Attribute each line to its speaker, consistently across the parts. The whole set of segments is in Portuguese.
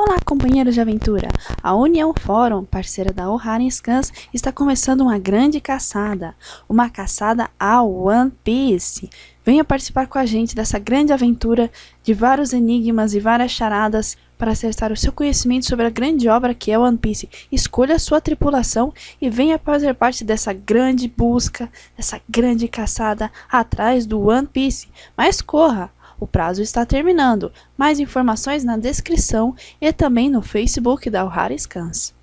Speaker 1: Olá, companheiros de aventura! A União Fórum, parceira da Ohara Scans, está começando uma grande caçada. Uma caçada ao One Piece. Venha participar com a gente dessa grande aventura de vários enigmas e várias charadas para acessar o seu conhecimento sobre a grande obra que é One Piece. Escolha a sua tripulação e venha fazer parte dessa grande busca, dessa grande caçada atrás do One Piece. Mas corra! O prazo está terminando. Mais informações na descrição e também no Facebook da Ohara Scans.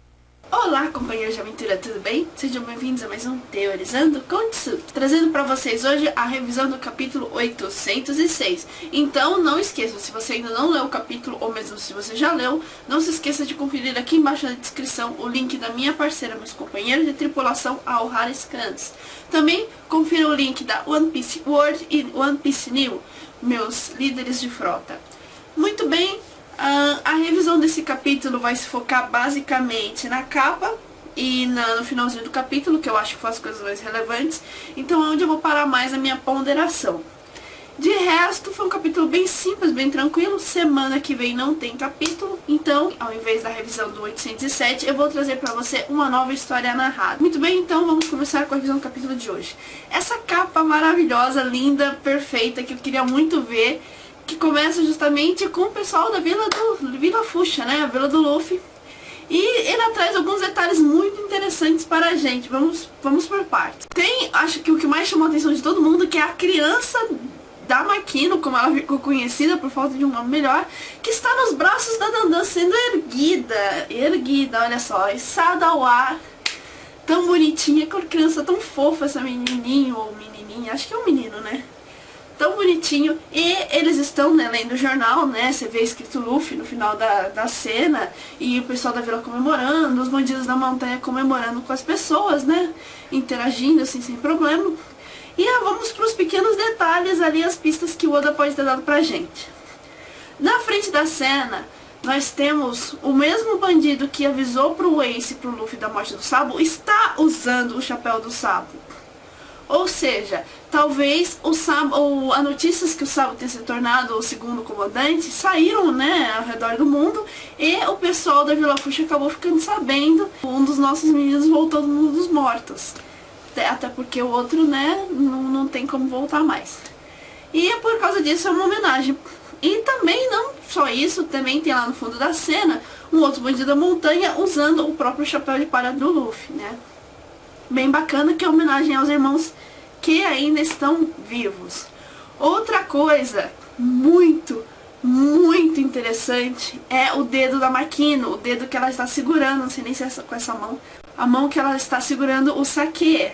Speaker 2: Olá, companheiros de aventura, tudo bem? Sejam bem-vindos a mais um Teorizando com Tsuki, trazendo para vocês hoje a revisão do capítulo 806. Então, não esqueçam, se você ainda não leu o capítulo, ou mesmo se você já leu, não se esqueça de conferir aqui embaixo na descrição o link da minha parceira, meus companheiros de tripulação, a Ohara Scans. Também confira o link da One Piece World e One Piece New, meus líderes de frota. Muito bem. A revisão desse capítulo vai se focar basicamente na capa e no finalzinho do capítulo, que eu acho que foram as coisas mais relevantes. Então é onde eu vou parar mais a minha ponderação. De resto, foi um capítulo bem simples, bem tranquilo. Semana que vem não tem capítulo. Então, ao invés da revisão do 807, eu vou trazer para você uma nova história narrada. Muito bem, então vamos começar com a revisão do capítulo de hoje. Essa capa maravilhosa, linda, perfeita, que eu queria muito ver, que começa justamente com o pessoal da Vila Fuxa, né? A Vila do Luffy. E ele traz alguns detalhes muito interessantes para a gente. Vamos por partes. Acho que o que mais chamou a atenção de todo mundo, que é a criança da Makino, como ela ficou conhecida por falta de um nome melhor, que está nos braços da Dandan sendo erguida, olha só, içada ao ar, tão bonitinha, com a criança tão fofa, essa menininho ou menininha, acho que é um menino, né? Tão bonitinho, e eles estão, né, lendo o jornal, né, você vê escrito Luffy no final da cena, e o pessoal da vila comemorando, os bandidos da montanha comemorando com as pessoas, né, interagindo assim, sem problema. E vamos para os pequenos detalhes ali, as pistas que o Oda pode ter dado pra gente. Na frente da cena, nós temos o mesmo bandido que avisou pro Ace e pro Luffy da morte do Sabo, está usando o chapéu do Sabo. Ou seja, talvez a notícias que o Sabo tenha se tornado o segundo comandante saíram, né, ao redor do mundo, e o pessoal da Vila Fuxa acabou ficando sabendo, um dos nossos meninos voltou do mundo dos mortos. Até porque o outro, né, não tem como voltar mais. E por causa disso é uma homenagem. E também, não só isso, também tem lá no fundo da cena um outro bandido da montanha usando o próprio chapéu de palha do Luffy, né. Bem bacana, que é homenagem aos irmãos que ainda estão vivos. Outra coisa muito interessante é o dedo da Makino, o dedo que ela está segurando, não sei nem se é com essa mão, a mão que ela está segurando o sake.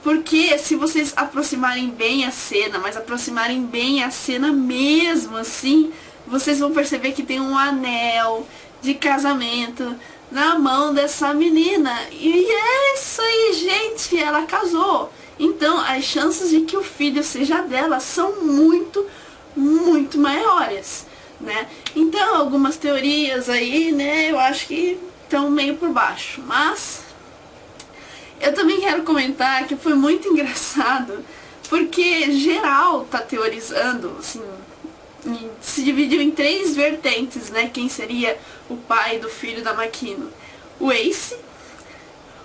Speaker 2: Porque se vocês aproximarem bem a cena, mas aproximarem bem a cena mesmo assim, vocês vão perceber que tem um anel de casamento na mão dessa menina. E é isso aí, gente, ela casou. Então as chances de que o filho seja dela são muito maiores, né? Então algumas teorias aí, né, eu acho que estão meio por baixo. Mas eu também quero comentar que foi muito engraçado, porque geral tá teorizando, assim, se dividiu em três vertentes, né? Quem seria o pai do filho da Makino? O Ace,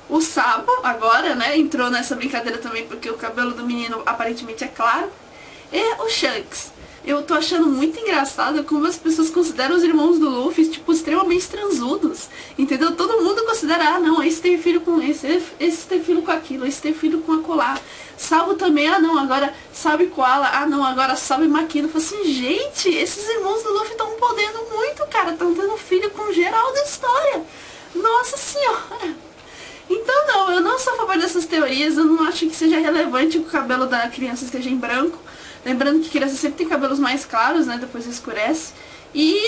Speaker 2: o Sabo, agora, né, entrou nessa brincadeira também porque o cabelo do menino aparentemente é claro, e o Shanks. Eu tô achando muito engraçado como as pessoas consideram os irmãos do Luffy, tipo, extremamente transudos, entendeu? Todo mundo considera, não, esse tem filho com esse tem filho com aquilo, esse tem filho com acolá. Sabo também, não, agora Sabo e Koala, não, agora Sabo e Makino. Eu falo assim, gente, esses irmãos do Luffy estão podendo muito, cara, estão tendo filho com geral da história. Nossa senhora! Então não, eu não sou a favor dessas teorias, eu não acho que seja relevante que o cabelo da criança esteja em branco. Lembrando que criança sempre tem cabelos mais claros, né, depois escurece. E,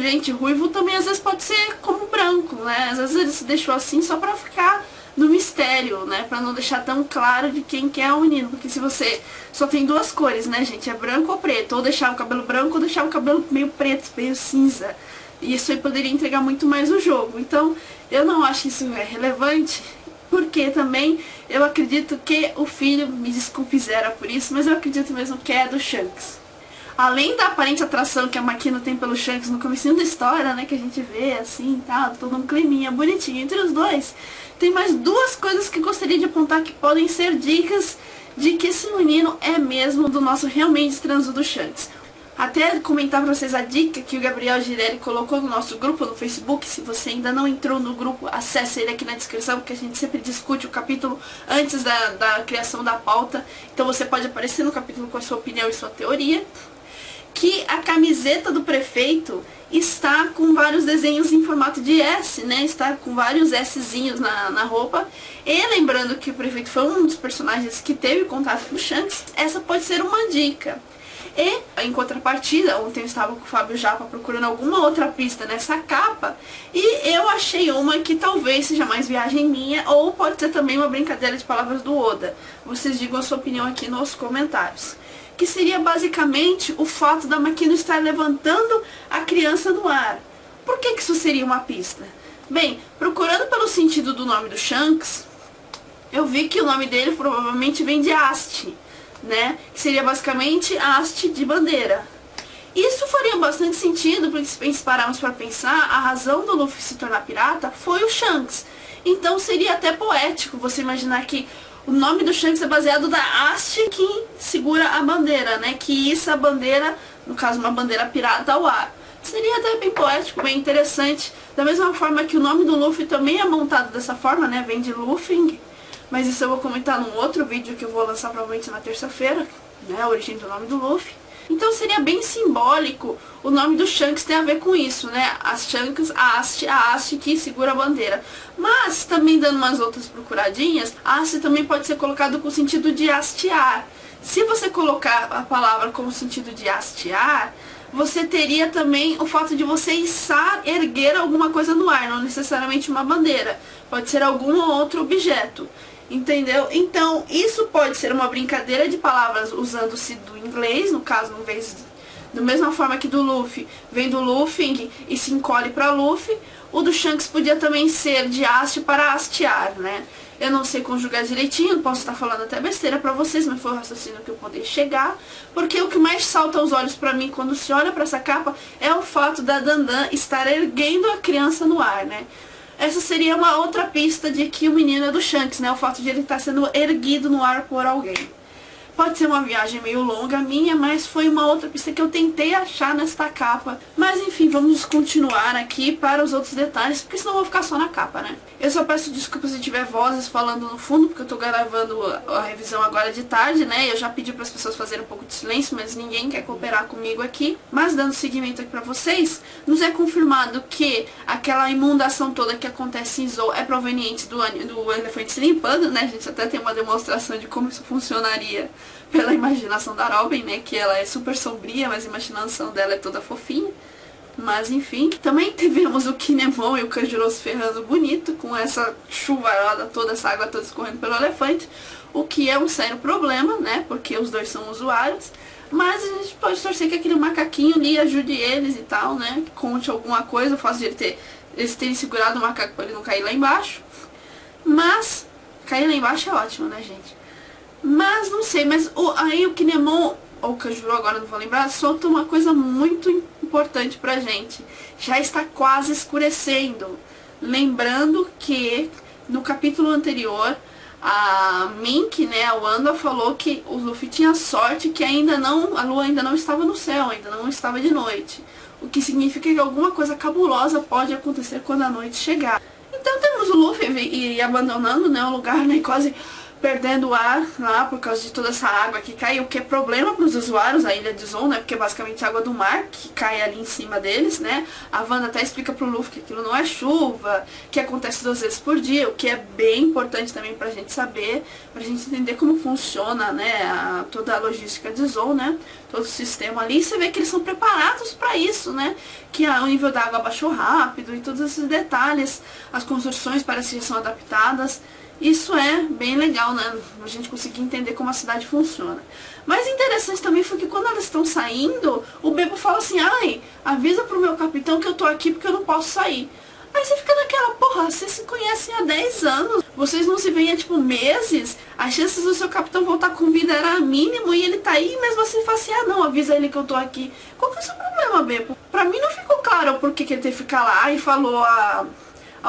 Speaker 2: gente, ruivo também às vezes pode ser como branco, né, às vezes ele se deixou assim só pra ficar no mistério, né, pra não deixar tão claro de quem que é o menino. Porque se você só tem duas cores, né, gente, é branco ou preto, ou deixar o cabelo branco ou deixar o cabelo meio preto, meio cinza. E isso aí poderia entregar muito mais o jogo. Então, eu não acho que isso é relevante, porque também eu acredito que o filho, me desculpe Zera por isso, mas eu acredito mesmo que é do Shanks. além da aparente atração que a Makino tem pelo Shanks no comecinho da história, né, que a gente vê assim, tá, todo um climinha bonitinho entre os dois, tem mais duas coisas que gostaria de apontar que podem ser dicas de que esse menino é mesmo do nosso realmente transudo Shanks. Até comentar pra vocês a dica que o Gabriel Girelli colocou no nosso grupo no Facebook. Se você ainda não entrou no grupo, acesse ele aqui na descrição, porque a gente sempre discute o capítulo antes da criação da pauta. Então você pode aparecer no capítulo com a sua opinião e sua teoria. Que a camiseta do prefeito está com vários desenhos em formato de S, né? Está com vários Szinhos na roupa. E lembrando que o prefeito foi um dos personagens que teve contato com o Shanks, essa pode ser uma dica. E, em contrapartida, ontem eu estava com o Fábio Japa procurando alguma outra pista nessa capa, e eu achei uma que talvez seja mais viagem minha, ou pode ser também uma brincadeira de palavras do Oda. Vocês digam a sua opinião aqui nos comentários. Que seria basicamente o fato da Makino estar levantando a criança no ar. Por que isso seria uma pista? Bem, procurando pelo sentido do nome do Shanks, eu vi que o nome dele provavelmente vem de haste, né? Que seria basicamente a haste de bandeira. Isso faria bastante sentido, porque se pararmos para pensar, a razão do Luffy se tornar pirata foi o Shanks. Então seria até poético você imaginar que o nome do Shanks é baseado da haste que segura a bandeira, né? Que issa a bandeira, no caso uma bandeira pirata, ao ar. Seria até bem poético, bem interessante. Da mesma forma que o nome do Luffy também é montado dessa forma, né? Vem de Luffy. Mas isso eu vou comentar num outro vídeo que eu vou lançar provavelmente na terça-feira, né, a origem do nome do Luffy. Então seria bem simbólico o nome do Shanks ter a ver com isso, né, as Shanks, a haste que segura a bandeira. Mas, também dando umas outras procuradinhas, a haste também pode ser colocado com o sentido de hastear. Se você colocar a palavra com o sentido de hastear, você teria também o fato de você içar, erguer alguma coisa no ar, não necessariamente uma bandeira. Pode ser algum outro objeto. Entendeu? Então, isso pode ser uma brincadeira de palavras usando-se do inglês, no caso, em vez da mesma forma que do Luffy, vem do Luffy e se encolhe para Luffy, o do Shanks podia também ser de haste para hastear, né? Eu não sei conjugar direitinho, posso estar falando até besteira para vocês, mas foi o raciocínio que eu poderia chegar, porque o que mais salta aos olhos para mim quando se olha para essa capa é o fato da Dandan estar erguendo a criança no ar, né? Essa seria uma outra pista de que o menino é do Shanks, né? O fato de ele estar sendo erguido no ar por alguém. Pode ser uma viagem meio longa minha, mas foi uma outra pista que eu tentei achar nesta capa. Mas enfim, vamos continuar aqui para os outros detalhes, porque senão eu vou ficar só na capa, né? Eu só peço desculpas se tiver vozes falando no fundo, porque eu tô gravando a revisão agora de tarde, né? Eu já pedi para as pessoas fazerem um pouco de silêncio, mas ninguém quer cooperar comigo aqui. Mas dando seguimento aqui para vocês, nos é confirmado que aquela inundação toda que acontece em Zou é proveniente do elefante se limpando, né? A gente até tem uma demonstração de como isso funcionaria pela imaginação da Robin, né, que ela é super sombria, mas a imaginação dela é toda fofinha. Mas enfim, também tivemos o Kinemon e o Kanjuro se ferrando bonito com essa chuvarada toda, essa água toda escorrendo pelo elefante, o que é um sério problema, né, porque os dois são usuários. Mas a gente pode torcer que aquele macaquinho ali ajude eles e tal, né, que conte alguma coisa, o fato de eles terem segurado o macaco para ele não cair lá embaixo. Mas cair lá embaixo é ótimo, né, gente? Mas não sei, mas aí o Kinemon, ou o Kanjuro, agora não vou lembrar, solta uma coisa muito importante pra gente. Já está quase escurecendo. Lembrando que no capítulo anterior, a Mink, né, a Wanda, falou que o Luffy tinha sorte que a lua ainda não estava no céu, ainda não estava de noite. O que significa que alguma coisa cabulosa pode acontecer quando a noite chegar. Então temos o Luffy ir abandonando, né, o lugar, né, quase perdendo o ar lá por causa de toda essa água que cai, o que é problema para os usuários, a ilha de Zou, né, porque é basicamente água do mar que cai ali em cima deles, né. A Wanda até explica pro Luffy que aquilo não é chuva, que acontece 2 vezes por dia, o que é bem importante também pra gente saber, pra gente entender como funciona, né, toda a logística de Zou, né, todo o sistema ali. E você vê que eles são preparados para isso, né, que o nível da água baixou rápido e todos esses detalhes, as construções parece que são adaptadas. Isso é bem legal, né? A gente conseguir entender como a cidade funciona. Mas interessante também foi que quando elas estão saindo, o Bebo fala assim, ai, avisa pro meu capitão que eu tô aqui porque eu não posso sair. Aí você fica naquela, porra, vocês se conhecem há 10 anos, vocês não se veem há, tipo, meses, as chances do seu capitão voltar com vida era mínimo e ele tá aí e mesmo assim fala assim, ah não, avisa ele que eu tô aqui. Qual que é o seu problema, Beppo? Pra mim não ficou claro o porquê que ele teve que ficar lá. E falou a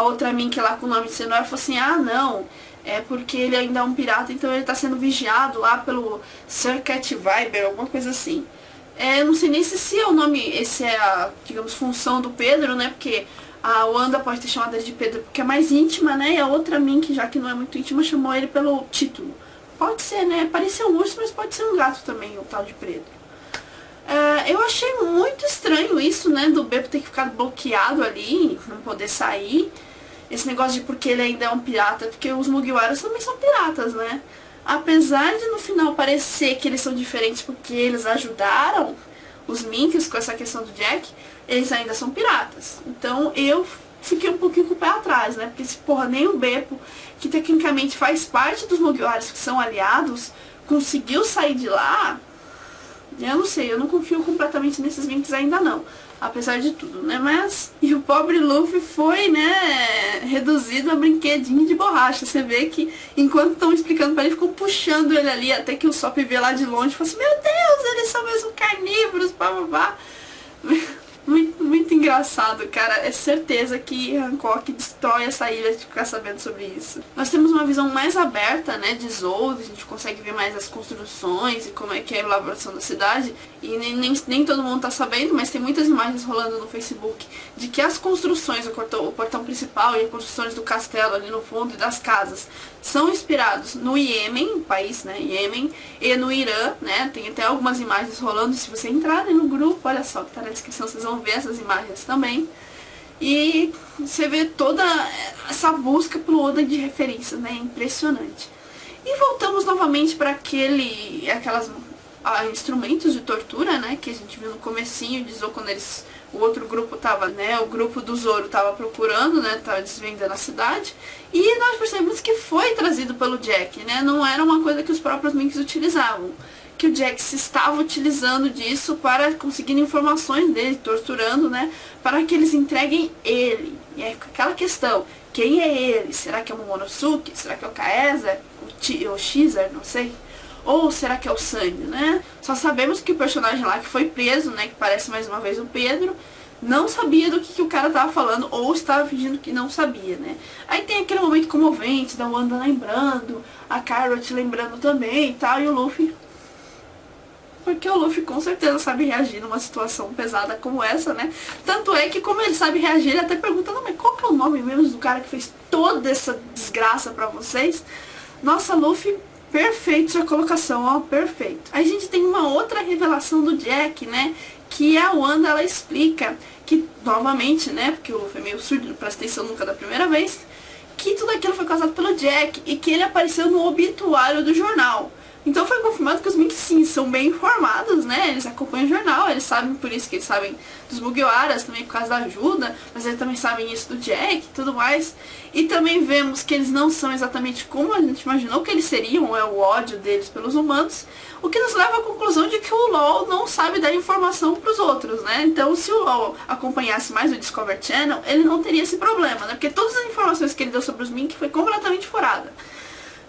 Speaker 2: outra Mink lá com o nome de Cenoura, falou assim, ah não, é porque ele ainda é um pirata, então ele tá sendo vigiado lá pelo Sir Cat Viber, alguma coisa assim. Eu não sei nem se é o nome, esse é a, digamos, função do Pedro, né, porque a Wanda pode ter chamado ele de Pedro porque é mais íntima, né, e a outra Mink, já que não é muito íntima, chamou ele pelo título. Pode ser, né, parecia um urso, mas pode ser um gato também, o tal de Pedro. Eu achei muito estranho isso, né, do Beppo ter que ficar bloqueado ali, não poder sair. Esse negócio de porque ele ainda é um pirata, porque os Mugiwaras também são piratas, né? Apesar de no final parecer que eles são diferentes porque eles ajudaram os Minks com essa questão do Jack, eles ainda são piratas. Então eu fiquei um pouquinho com o pé atrás, né? Porque se porra, nem o Beppo, que tecnicamente faz parte dos Mugiwaras que são aliados, conseguiu sair de lá. Eu não sei, eu não confio completamente nesses Minks ainda não, apesar de tudo, né, mas... E o pobre Luffy foi, né, reduzido a brinquedinho de borracha. Você vê que, enquanto estão explicando pra ele, ficam puxando ele ali, até que o Sop vê lá de longe e fala assim, meu Deus, eles são mesmo carnívoros, bababá. Muito engraçado, cara. É certeza que Hancock destrói essa ilha de ficar sabendo sobre isso. Nós temos uma visão mais aberta, né, de Zold. A gente consegue ver mais as construções e como é que é a elaboração da cidade. E nem todo mundo tá sabendo, mas tem muitas imagens rolando no Facebook de que as construções, o portão principal e as construções do castelo ali no fundo e das casas são inspirados no Iêmen, país, né, Iêmen, e no Irã, né, tem até algumas imagens rolando. Se você entrar no grupo, olha só, que tá na descrição, vocês vão ver essas imagens também. E você vê toda essa busca pelo Oda de referências, né, impressionante. E voltamos novamente para aquelas instrumentos de tortura, né, que a gente viu no comecinho de Zou, quando o outro grupo tava, né, o grupo do Zoro tava procurando, né, tava desvendando a cidade, e nós percebemos que foi trazido pelo Jack, né, não era uma coisa que os próprios Minks utilizavam, que o Jack se estava utilizando disso para conseguir informações dele, torturando, né, para que eles entreguem ele. E aí aquela questão, quem é ele? Será que é o Momonosuke? Será que é o Kaeza? O Xer? Não sei. Ou será que é o Sandy, né? Só sabemos que o personagem lá que foi preso, né, que parece mais uma vez o Pedro, não sabia do que o cara tava falando, ou estava fingindo que não sabia, né? Aí tem aquele momento comovente da Wanda lembrando, a Carrot lembrando também e tal, e o Luffy... Porque o Luffy com certeza sabe reagir numa situação pesada como essa, né? Tanto é que, como ele sabe reagir, ele até pergunta, não, mas qual que é o nome mesmo do cara que fez toda essa desgraça pra vocês? Nossa, Luffy... Perfeito sua colocação, ó, perfeito. Aí a gente tem uma outra revelação do Jack, né, que a Wanda, ela explica que, novamente, né, porque o Luffy é meio surdo, não presta atenção nunca da primeira vez, que tudo aquilo foi causado pelo Jack e que ele apareceu no obituário do jornal. Então foi confirmado que os Minks, sim, são bem informados, né? Eles acompanham o jornal, eles sabem, por isso que eles sabem dos Mugiwaras, também por causa da ajuda, mas eles também sabem isso do Jack e tudo mais. E também vemos que eles não são exatamente como a gente imaginou que eles seriam, é o ódio deles pelos humanos, o que nos leva à conclusão de que o LoL não sabe dar informação para os outros, né? Então, se o LoL acompanhasse mais o Discovery Channel, ele não teria esse problema, né? Porque todas as informações que ele deu sobre os Minks foi completamente furada.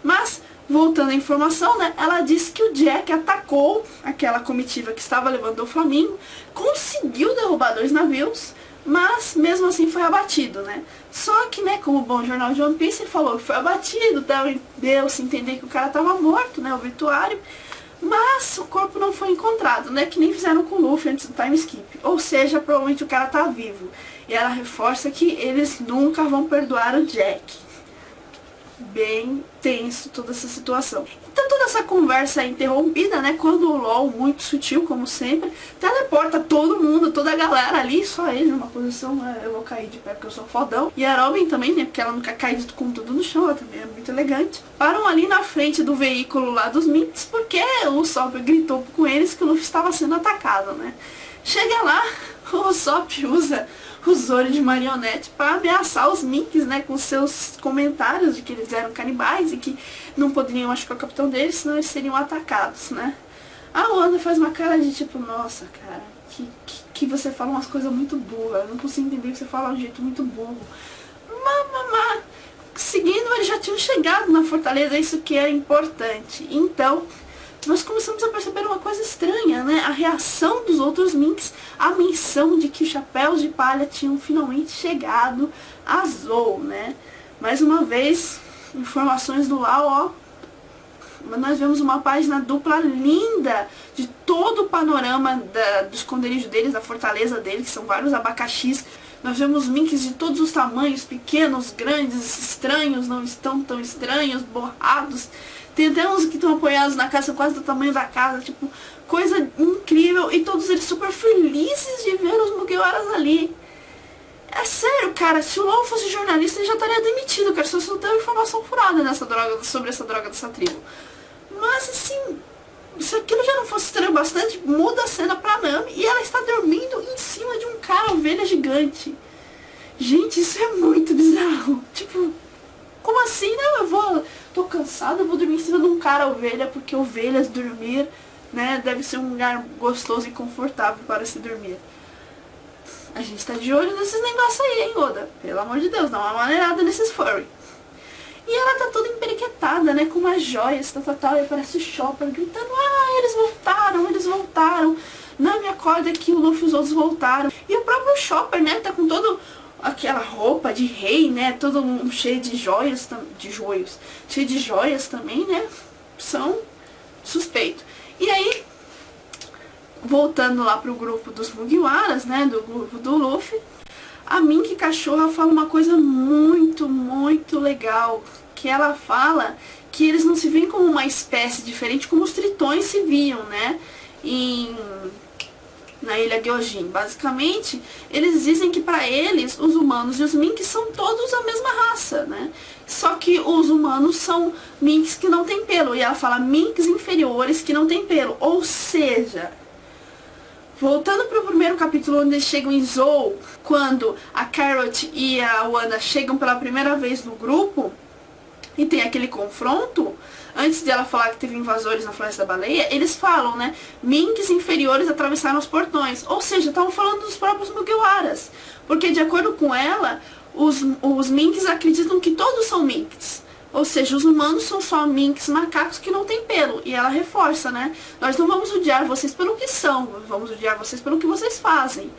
Speaker 2: Mas... voltando à informação, né, ela disse que o Jack atacou aquela comitiva que estava levando o Flamingo, conseguiu derrubar 2 navios, mas mesmo assim foi abatido, né. Só que, né, como bom jornal de One Piece, ele falou que foi abatido, deu-se entender que o cara estava morto, né, o obituário, mas o corpo não foi encontrado, né, que nem fizeram com o Luffy antes do time skip. Ou seja, provavelmente o cara tá vivo. E ela reforça que eles nunca vão perdoar o Jack. Bem tenso toda essa situação. Então toda essa conversa é interrompida, né, quando o LoL, muito sutil como sempre, teleporta todo mundo, toda a galera ali, só ele numa posição, né, eu vou cair de pé porque eu sou fodão, e a Robin também, né, porque ela nunca cai com tudo no chão, ela também é muito elegante, param ali na frente do veículo lá dos Minks, porque o Sop gritou com eles que o Luffy estava sendo atacado, né. Chega lá, o Sop usa o Zoro de marionete para ameaçar os Minks, né, com seus comentários de que eles eram canibais e que não poderiam machucar o capitão deles, senão eles seriam atacados, né. A Wanda faz uma cara de tipo, nossa, cara, que você fala umas coisas muito burras. Eu não consigo entender que você fala de um jeito muito burro. Mas, seguindo, eles já tinham chegado na fortaleza, isso que era importante. Então, nós começamos a perceber uma coisa estranha, né? A reação dos outros Minks, a menção de que os chapéus de palha tinham finalmente chegado a Zou, né? Mais uma vez, informações do LAW, ó. Nós vemos uma página dupla linda de todo o panorama do esconderijo deles, da fortaleza deles, que são vários abacaxis. Nós vemos minks de todos os tamanhos, pequenos, grandes, estranhos, não estão tão estranhos, borrados. Tem até uns que estão apoiados na casa, quase do tamanho da casa, tipo, coisa incrível. E todos eles super felizes de ver os Mugiwaras ali. É sério, cara, se o LOL fosse jornalista, ele já estaria demitido, cara, se eu tenho informação furada sobre essa droga dessa tribo. Mas, assim, se aquilo já não fosse estranho bastante, muda a cena pra Nami e ela está dormindo em cima de um cara ovelha gigante. Gente, isso é muito bizarro. Tipo, como assim? Não, tô cansada, eu vou dormir em cima de um cara ovelha, porque ovelhas dormir, né, deve ser um lugar gostoso e confortável para se dormir. A gente tá de olho nesses negócios aí, hein, Oda? Pelo amor de Deus, dá uma maneirada nesses furry. E ela tá toda emperiquetada, né, com umas joias, tal, e aparece o Chopper gritando, eles voltaram. Não me acorda que o Luffy e os outros voltaram. E o próprio Chopper, né, tá com todo aquela roupa de rei, né, todo cheio de joias, cheio de joias também, né, são suspeitos. E aí, voltando lá pro grupo dos Mugiwaras, né, do grupo do Luffy, a Mink cachorra fala uma coisa muito, muito legal, que ela fala que eles não se veem como uma espécie diferente como os tritões se viam, né, na Ilha Gyojin. Basicamente, eles dizem que para eles, os humanos e os Minks são todos a mesma raça, né, só que os humanos são Minks que não têm pelo, e ela fala Minks inferiores que não têm pelo, ou seja, voltando para o primeiro capítulo onde eles chegam em Zou, quando a Carrot e a Wanda chegam pela primeira vez no grupo, e tem aquele confronto, antes dela falar que teve invasores na Floresta da Baleia, eles falam, né, Minks inferiores atravessaram os portões, ou seja, estavam falando dos próprios Mugiwaras, porque de acordo com ela, os Minks acreditam que todos são Minks. Ou seja, os humanos são só minks, macacos que não tem pelo. E ela reforça, né? Nós não vamos odiar vocês pelo que são, vamos odiar vocês pelo que vocês fazem.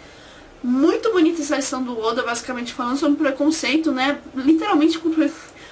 Speaker 2: Muito bonita essa lição do Oda, basicamente falando sobre preconceito, né? Literalmente com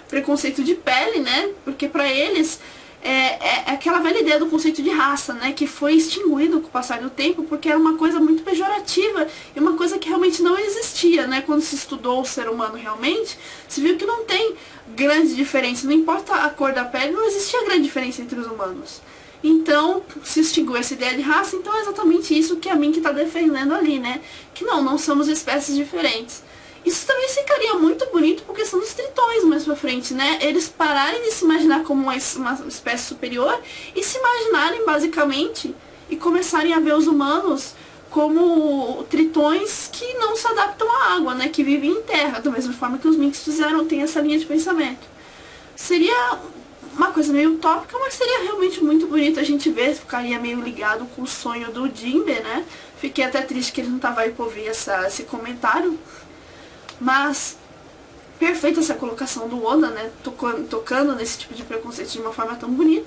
Speaker 2: preconceito de pele, né? Porque pra eles é aquela velha ideia do conceito de raça, né? Que foi extinguido com o passar do tempo, porque era uma coisa muito pejorativa e uma coisa que realmente não existia, né? Quando se estudou o ser humano realmente, se viu que não tem grande diferença, não importa a cor da pele, não existia grande diferença entre os humanos. Então, se extinguiu essa ideia de raça, então é exatamente isso que a Mink tá defendendo ali, né? Que não somos espécies diferentes. Isso também ficaria muito bonito por questão dos tritões mais pra frente, né? Eles pararem de se imaginar como uma espécie superior e se imaginarem basicamente e começarem a ver os humanos como tritões que não se adaptam à água, né? Que vivem em terra, da mesma forma que os Minks fizeram, tem essa linha de pensamento. Seria uma coisa meio utópica, mas seria realmente muito bonito a gente ver, ficaria meio ligado com o sonho do Jinbe, né? Fiquei até triste que ele não tava aí pra ouvir esse comentário. Mas, perfeita essa colocação do Oda, né? Tocando nesse tipo de preconceito de uma forma tão bonita.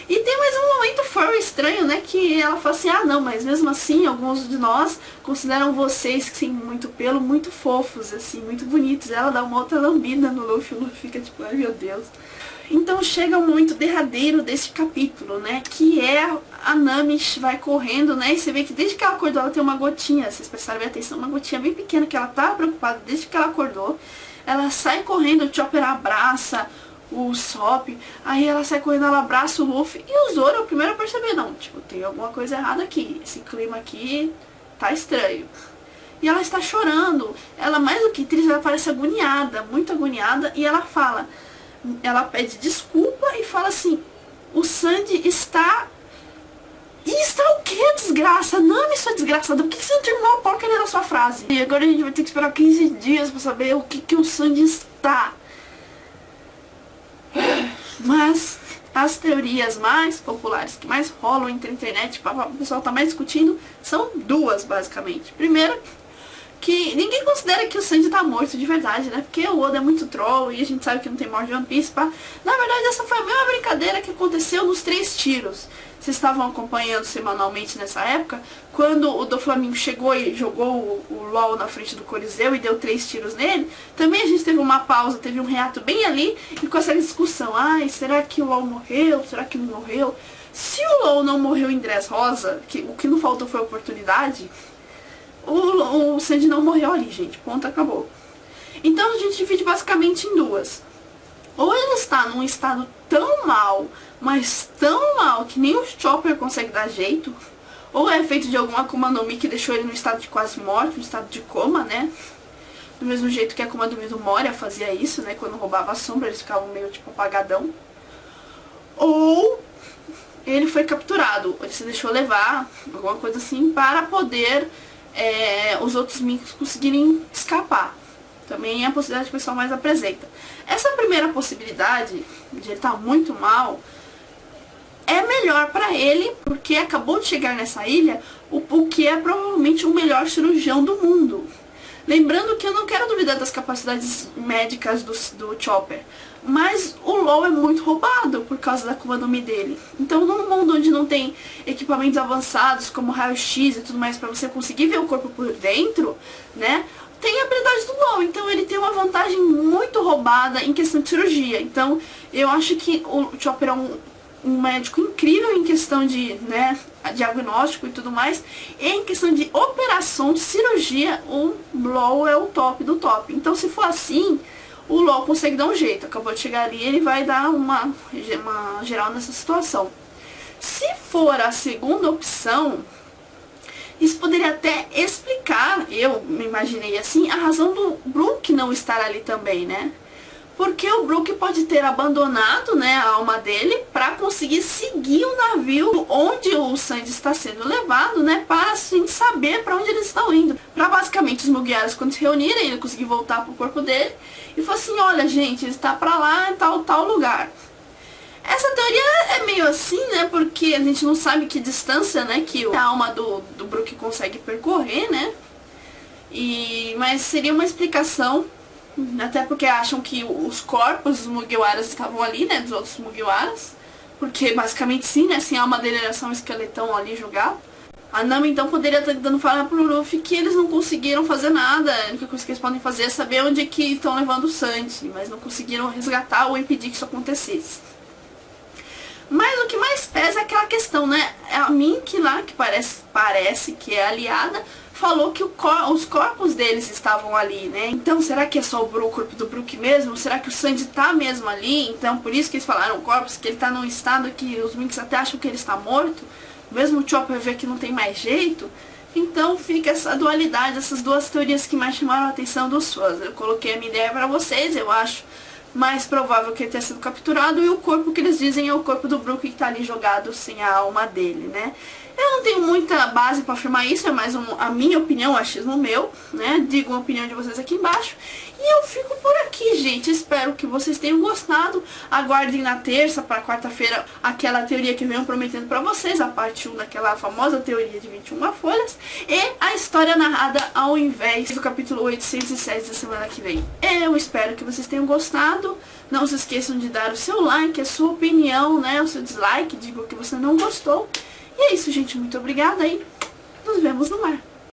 Speaker 2: E tem mais um momento furry estranho, né? Que ela fala assim, não, mas mesmo assim, alguns de nós consideram vocês que têm muito pelo, muito fofos, assim, muito bonitos. Ela dá uma outra lambida no Luffy, o Luffy fica tipo, ai meu Deus. Então chega o momento derradeiro deste capítulo, né? Que é a Nami vai correndo, né? E você vê que desde que ela acordou ela tem uma gotinha, vocês prestaram bem atenção, uma gotinha bem pequena que ela tá preocupada desde que ela acordou. Ela sai correndo, o Chopper abraça o Sop, aí ela sai correndo, ela abraça o Luffy e o Zoro é o primeiro a perceber, não, tipo, tem alguma coisa errada aqui, esse clima aqui tá estranho. E ela está chorando, ela mais do que triste, ela parece agoniada, muito agoniada, e ela pede desculpa e fala assim, o Sandy está... E está o que, desgraça? Nami, sua desgraçada, por que você não terminou a porcaria da sua frase? E agora a gente vai ter que esperar 15 dias pra saber o que o Sandy está. Mas As teorias mais populares, que mais rolam entre a internet, o pessoal tá mais discutindo, são duas, basicamente. Primeiro, que ninguém considera que o Sanji tá morto de verdade, né? Porque o Oda é muito troll e a gente sabe que não tem morte de One Piece, pá. Na verdade, essa foi a mesma brincadeira que aconteceu nos 3 tiros. Vocês estavam acompanhando semanalmente nessa época, quando o Doflamingo chegou e jogou o LOL na frente do Coliseu e deu 3 tiros nele, também a gente teve uma pausa, teve um reato bem ali, e com essa discussão, ai, será que o LOL morreu? Será que não morreu? Se o LOL não morreu em Dressrosa, o que não faltou foi oportunidade, o Sanji não morreu ali, gente. Ponto, acabou. Então a gente divide basicamente em duas. Ou ele está num estado tão mal, mas tão mal, que nem o Chopper consegue dar jeito, ou é feito de alguma Akuma no Mi que deixou ele no estado de quase morte, no estado de coma, né? Do mesmo jeito que a Akuma no Mi do Moria fazia isso, né? Quando roubava a sombra, eles ficavam meio tipo apagadão. Ou ele foi capturado, ele se deixou levar, alguma coisa assim, para poder os outros Minks conseguirem escapar. Também é a possibilidade que o pessoal mais apresenta. Essa primeira possibilidade, de ele estar muito mal, é melhor para ele, porque acabou de chegar nessa ilha o que é provavelmente o melhor cirurgião do mundo. Lembrando que eu não quero duvidar das capacidades médicas do Chopper, mas o LoL é muito roubado por causa da Akuma no Mi dele. Então, num mundo onde não tem equipamentos avançados como raio-x e tudo mais para você conseguir ver o corpo por dentro, né? Tem a habilidade do LoL, então ele tem uma vantagem muito roubada em questão de cirurgia. Então, eu acho que o Chopper é um médico incrível em questão de, né, diagnóstico e tudo mais. E em questão de operação, de cirurgia, o LoL é o top do top. Então, se for assim, o LoL consegue dar um jeito. Acabou de chegar ali, ele vai dar uma geral nessa situação. Se for a segunda opção, isso poderia até explicar, eu me imaginei assim, a razão do Brook não estar ali também, né? Porque o Brook pode ter abandonado, né, a alma dele para conseguir seguir o navio onde o Sanji está sendo levado, né, para assim saber para onde eles estão indo. Para basicamente os Mugiaras, quando se reunirem, ele conseguir voltar pro corpo dele e falar assim, olha gente, ele está para lá em tal lugar. Essa teoria é meio assim, né, porque a gente não sabe que distância, né, que a alma do Brook consegue percorrer, né, mas seria uma explicação, até porque acham que os corpos dos Mugiwaras estavam ali, né, dos outros Mugiwaras, porque basicamente sim, né, assim, a alma dele era só um esqueletão ali jogado. A Nami então poderia estar tentando falar pro Luffy que eles não conseguiram fazer nada, a única coisa que eles podem fazer é saber onde é que estão levando o Sanji, mas não conseguiram resgatar ou impedir que isso acontecesse. Mas o que mais pesa é aquela questão, né? A Mink lá, que parece que é aliada, falou que os corpos deles estavam ali, né? Então, será que é só o corpo do Brook mesmo? Será que o Sanji tá mesmo ali? Então, por isso que eles falaram corpos, que ele tá num estado que os Minks até acham que ele está morto. Mesmo o Chopper vê que não tem mais jeito. Então, fica essa dualidade, essas duas teorias que mais chamaram a atenção dos fãs. Eu coloquei a minha ideia pra vocês, eu acho mais provável que ele tenha sido capturado, e o corpo que eles dizem é o corpo do Brook que tá ali jogado sem a alma dele, né? Eu não tenho muita base pra afirmar isso, é mais a minha opinião, o achismo meu, né? Digo a opinião de vocês aqui embaixo. E eu fico por aqui, gente. Espero que vocês tenham gostado. Aguardem na terça para quarta-feira aquela teoria que eu venho prometendo pra vocês, a parte 1 daquela famosa teoria de 21 folhas, e a história narrada ao invés do capítulo 807 da semana que vem. Eu espero que vocês tenham gostado. Não se esqueçam de dar o seu like, a sua opinião, né? O seu dislike, diga o que você não gostou. E é isso, gente. Muito obrigada e nos vemos no mar.